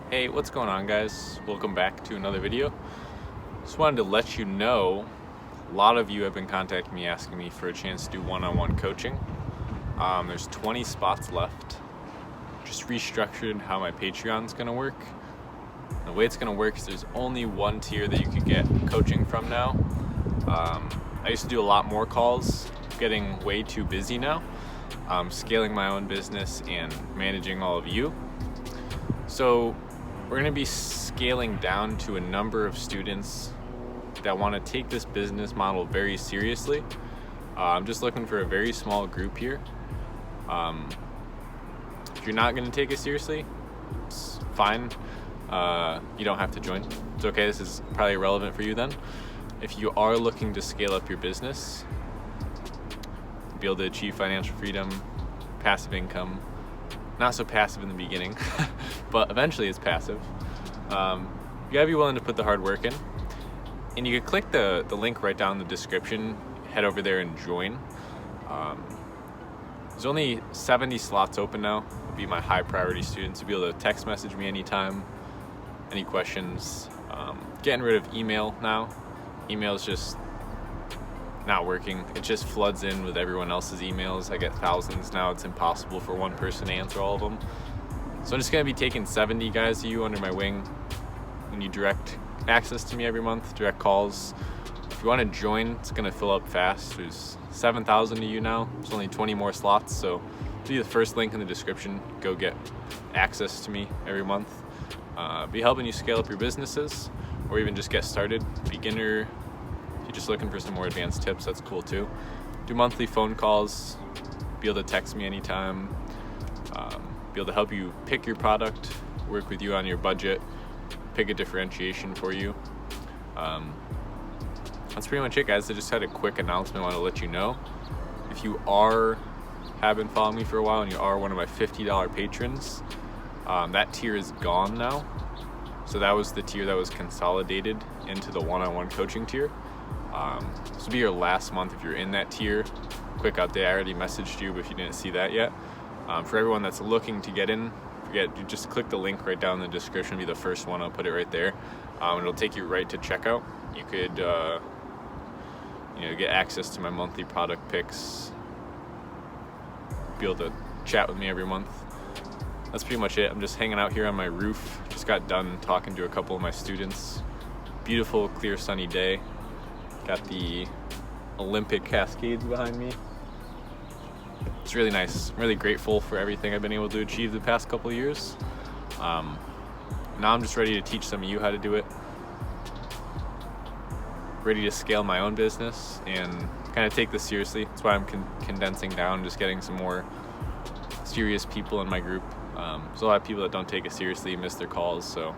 Hey, what's going on, guys? Welcome back to another video. Just wanted to let you know, a lot of you have been contacting me asking me for a chance to do one-on-one coaching. There's 20 spots left. Just restructured how my Patreon's gonna work. The way it's gonna work is there's only one tier that you could get coaching from now. I used to do a lot more calls, getting way too busy now. Scaling my own business and managing all of you. So we're going to be scaling down to a number of students that want to take this business model very seriously. I'm just looking for a very small group here. If you're not going to take it seriously, it's fine. You don't have to join. It's okay. This is probably irrelevant for you then. If you are looking to scale up your business, be able to achieve financial freedom, passive income, not so passive in the beginning, but eventually it's passive. You gotta be willing to put the hard work in. And you can click the link right down in the description, head over there and join. There's only 70 slots open now. It'll be my high priority students. You'll be able to text message me anytime, any questions. Getting rid of email now. Email is just not working. It just floods in with everyone else's emails. I get thousands now. It's impossible for one person to answer all of them. So I'm just gonna be taking 70 guys of you under my wing. You need direct access to me every month, direct calls. If you want to join, it's gonna fill up fast. There's 7,000 of you now. There's only 20 more slots, so be the first link in the description. Go get access to me every month. Be helping you scale up your businesses, or even just get started. Beginner. If you're just looking for some more advanced tips, that's cool too. Do monthly phone calls, be able to text me anytime, be able to help you pick your product, work with you on your budget, pick a differentiation for you. That's pretty much it, guys. I just had a quick announcement I want to let you know. If you have been following me for a while and you are one of my $50 patrons, that tier is gone now. So that was the tier that was consolidated into the one-on-one coaching tier. This will be your last month if you're in that tier. Quick update, I already messaged you, but if you didn't see that yet. For everyone that's looking to get in, you just click the link right down in the description. It'll be the first one, I'll put it right there. It'll take you right to checkout. You could get access to my monthly product picks, be able to chat with me every month. That's pretty much it. I'm just hanging out here on my roof. Just got done talking to a couple of my students. Beautiful, clear, sunny day. Got the Olympic Cascades behind me. It's really nice. I'm really grateful for everything I've been able to achieve the past couple of years. Now I'm just ready to teach some of you how to do it. Ready to scale my own business and kind of take this seriously. That's why I'm condensing down, just getting some more serious people in my group. There's a lot of people that don't take it seriously, miss their calls, so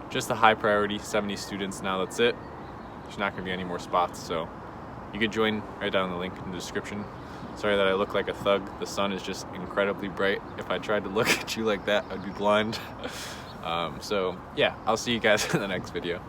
just a high priority, 70 students now, that's it. There's not gonna be any more spots, so you can join right down in the link in the description. Sorry that I look like a thug. The sun is just incredibly bright. If I tried to look at you like that, I'd be blind. So yeah, I'll see you guys in the next video.